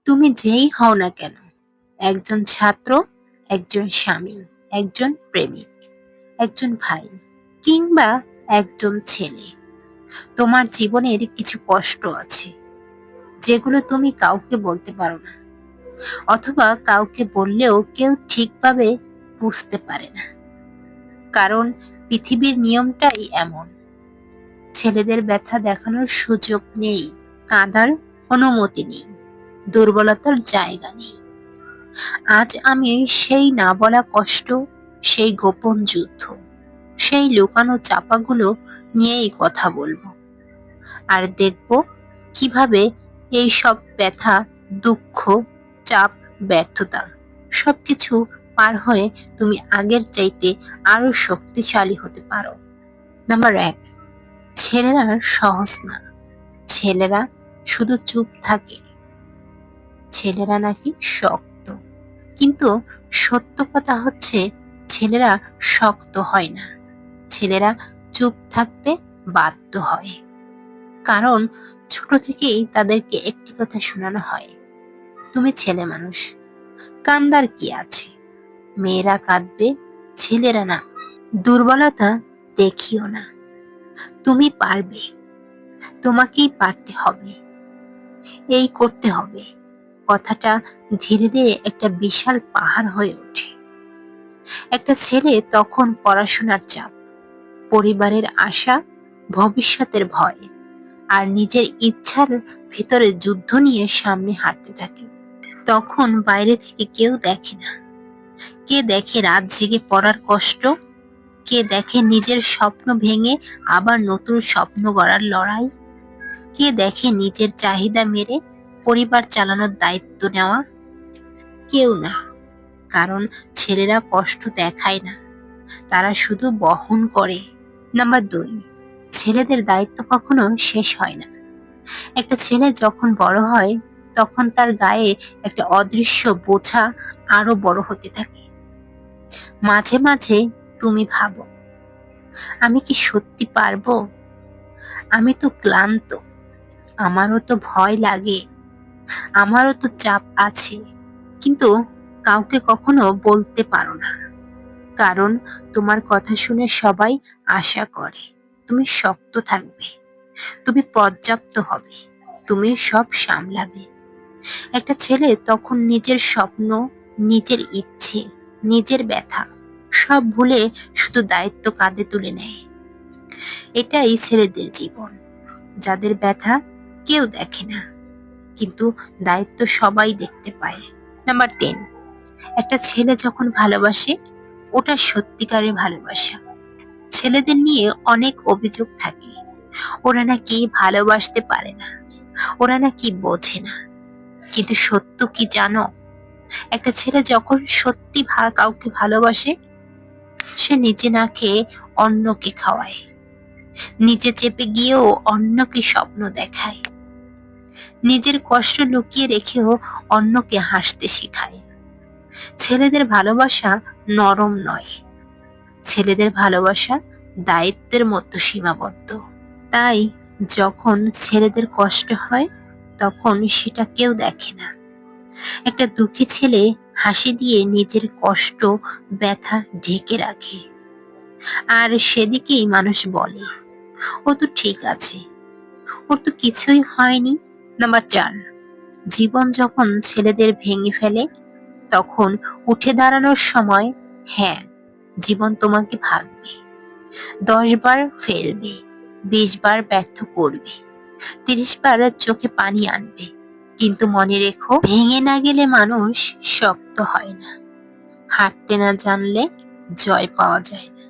তুমি যেই হও না কেন, একজন ছাত্র, একজন স্বামী, একজন প্রেমিক, একজন ভাই কিংবা একজন ছেলে, তোমার জীবনের কিছু কষ্ট আছে যেগুলো তুমি কাউকে বলতে পারো না, অথবা কাউকে বললেও কেউ ঠিকভাবে বুঝতে পারে না। কারণ পৃথিবীর নিয়মটাই এমন, ছেলেদের ব্যথা দেখানোর সুযোগ নেই, কাঁদার অনুমতি নেই, দুর্বলতার জায়গা নেই। আজ আমি সেই না বলা কষ্ট, সেই গোপন যুদ্ধ, সেই লুকানো চাপাগুলো নিয়েই কথা বলবো। আর দেখব কিভাবে এই সব ব্যথা, দুঃখ, চাপ, ব্যর্থতা সবকিছু পার হয়ে তুমি আগের চাইতে আরো শক্তিশালী হতে পারো। নাম্বার ১, ছেলেরা সহজ না। ছেলেরা শুধু চুপ থাকে। ছেলেরা নাকি শক্ত। কিন্তু সত্য কথা হচ্ছে, ছেলেরা শক্ত হয় না। ছেলেরা চুপ থাকতে বাধ্য হয়। কারণ ছোট থেকেই তাদেরকে একটি কথা শোনানো হয়, তুমি ছেলে মানুষ, কান্দার কি আছে, মেয়েরা কাঁদবে, ছেলেরা না। দুর্বলতা দেখিও না, তুমি পারবে, তোমাকেই পারতে হবে, এই করতে হবে। কথাটা ধীরে ধীরে একটা বিশাল পাহাড় হয়ে ওঠে। একটা ছেলে তখন পড়াশোনার চাপ, পরিবারের আশা, ভবিষ্যতের ভয় আর নিজের ইচ্ছার ভিতরে যুদ্ধ নিয়ে সামনে হাঁটতে থাকে। তখন বাইরে থেকে কেউ দেখে না। কে দেখে রাত জেগে পড়ার কষ্ট, কে দেখে নিজের স্বপ্ন ভেঙে আবার নতুন স্বপ্ন গড়ার লড়াই, কে দেখে নিজের চাহিদা মেরে পরিবার চালানোর দায়িত্ব নেওয়া। কেউ না। কারণ ছেলেরা কষ্ট দেখায় না, তারা শুধু বহন করে। নাম্বার ২, ছেলেদের দায়িত্ব কখনো শেষ হয় না। একটা ছেলে যখন বড় হয়, তখন তার গায়ে একটা অদৃশ্য বোঝা আরো বড় হতে থাকে। মাঝে মাঝে তুমি ভাবো, আমি কি সত্যি পারবো? আমি তো ক্লান্ত, আমারও তো ভয় লাগে, আমারও তো চাপ আছে। কিন্তু কাউকে কখনো বলতে পারো না। কারণ তোমার কথা শুনে সবাই আশা করে তুমি শক্ত থাকবে, তুমি পর্যাপ্ত হবে, তুমি সব সামলাবে। একটা ছেলে তখন নিজের স্বপ্ন, নিজের ইচ্ছে, নিজের ব্যথা সব ভুলে শুধু দায়িত্ব কাঁধে তুলে নেয়। এটাই ছেলেদের জীবন, যাদের ব্যথা কেউ দেখে না, কিন্তু দায়িত্ব সবাই দেখতে পায়। নাম্বার ৩, একটা ছেলে যখন ভালোবাসে, ওটা সত্যিকারের ভালোবাসা। ছেলেদের নিয়ে অনেক অভিযোগ থাকে, ওরা নাকি ভালোবাসতে পারে না, ওরা নাকি বোঝে না। কিন্তু সত্য কি জানো? একটা ছেলে যখন সত্যি কাউকে ভালোবাসে, সে নিজে না খেয়ে অন্যকে খাওয়ায়, নিজে চেপে গিয়েও অন্যকে স্বপ্ন দেখায়, নিজের কষ্ট লুকিয়ে রেখেও অন্যকে হাসতে শেখায়। ছেলেদের ভালোবাসা নরম নয়, ছেলেদের ভালোবাসা দায়িত্বের মতো সীমাবদ্ধ। তাই যখন ছেলেদের কষ্ট হয়, তখন সেটা কেউ দেখে না। একটা দুঃখী ছেলে হাসি দিয়ে নিজের কষ্ট, ব্যথা ঢেকে রাখে। আর সেদিকেই মানুষ বলে, ও তো ঠিক আছে, ওর তো কিছুই হয়নি। নাম্বার ৪, জীবন যখন ছেলেদের ভেঙে ফেলে, তখন উঠে দাঁড়ানোর সময়, হ্যাঁ, জীবন তোমাকে ভাঙবে, ১০ বার ফেলবে, ২০ বার ব্যর্থ করবে, ৩০ বার চোখে পানি আনবে। কিন্তু মনে রেখো, ভেঙে না গেলে মানুষ শক্ত হয় না। হাঁটতে না জানলে জয় পাওয়া যায় না।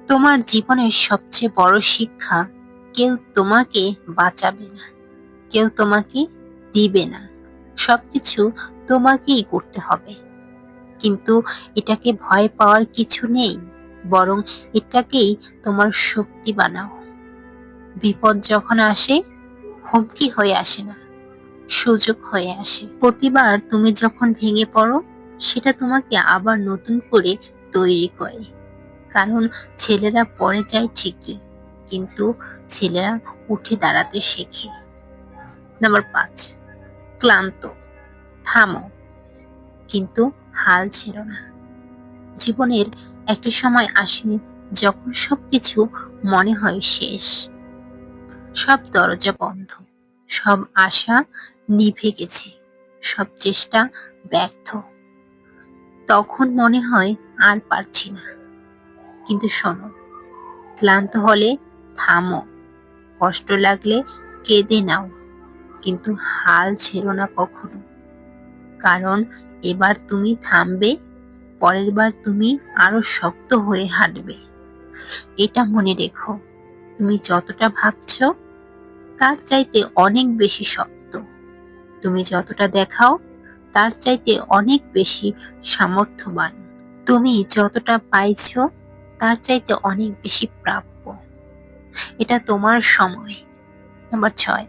তোমার জীবনের সবচেয়ে বড় শিক্ষা, কেউ তোমাকে বাঁচাবে না, কেউ তোমাকে দিবে না, সবকিছু তোমাকেই করতে হবে। কিন্তু এটাকে ভয় পাওয়ার কিছু নেই, বরং এটাকেই তোমার শক্তি বানাও। বিপদ যখন আসে, হুমকি হয়ে আসে না, সুযোগ হয়ে আসে। প্রতিবার তুমি যখন ভেঙে পড়ো, সেটা তোমাকে আবার নতুন করে তৈরি করে। কারণ ছেলেরা পড়ে যায় ঠিকই, কিন্তু ছেলেরা উঠে দাঁড়াতে শেখে। নাম্বার ৫, ক্লান্ত, থামো, কিন্তু হাল ছেড়ো না। জীবনের একটা সময় আসে যখন সবকিছু মনে হয় শেষ, সব দরজা বন্ধ, সব আশা নিভে গেছে, সব চেষ্টা ব্যর্থ। তখন মনে হয় আর পারছি না। কিন্তু শোনো, ক্লান্ত হলে থামো, কষ্ট লাগলে কেঁদে নাও, কিন্তু হাল ছেড়ো না কখনো। কারণ এবার তুমি থামবে, পরের বার তুমি আরো শক্ত হয়ে হাঁটবে। এটা মনে রেখো, তুমি যতটা ভাবছো তার চাইতে অনেক বেশি শক্ত। তুমি যতটা দেখাও তার চাইতে অনেক বেশি সামর্থ্যবান। তুমি যতটা পাইছো তার চাইতে অনেক বেশি প্রাপ্য। এটা তোমার সময়। নাম্বার 6,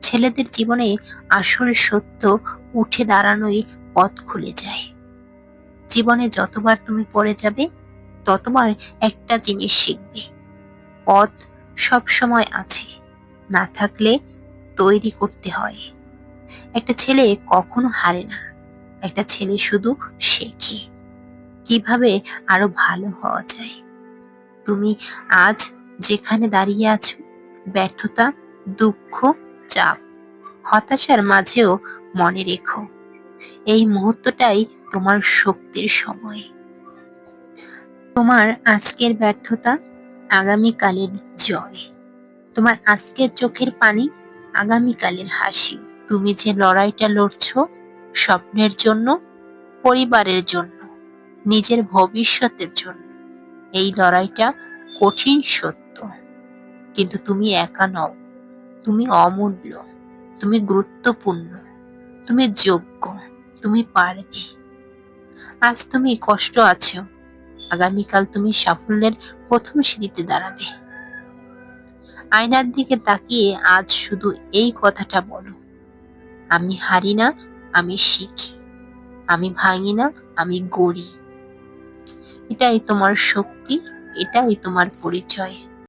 ছেলেদের জীবনে আসল সত্য উঠে দাঁড়ানোই পথ খুলে যায়। জীবনে যতবার তুমি পড়ে যাবে ততবার একটা জিনিস শিখবে, পথ সব সময় আছে, না থাকলে তৈরি করতে হয়। একটা ছেলে কখনো হারে না, একটা ছেলে শুধু শেখে কিভাবে আরো ভালো হওয়া যায়। তুমি আজ যেখানে দাঁড়িয়ে আছো, ব্যর্থতা, দুঃখ, চাপ, হতাশার মাঝেও মনে রেখো, এই মুহূর্তটাই তোমার শক্তির সময়। তোমার আজকের ব্যর্থতা আগামীকালের জয়, তোমার আজকের চোখের পানি আগামীকালের হাসি। তুমি যে লড়াইটা লড়ছো, স্বপ্নের জন্য, পরিবারের জন্য, নিজের ভবিষ্যতের জন্য, এই লড়াইটা কঠিন সত্য, কিন্তু তুমি একা নও। তুমি অমূল্য, তুমি গুরুত্বপূর্ণ, তুমি যোগ্য, তুমি পারবে। আজ তুমি কষ্ট আছো, আগামীকাল তুমি সাফল্যের প্রথম সিঁড়িতে দাঁড়াবে। আয়নার দিকে তাকিয়ে আজ শুধু এই কথাটা বলো, আমি হারি না, আমি শিখি, আমি ভাঙি না, আমি গড়ি। এটাই তোমার শক্তি, এটাই তোমার পরিচয়।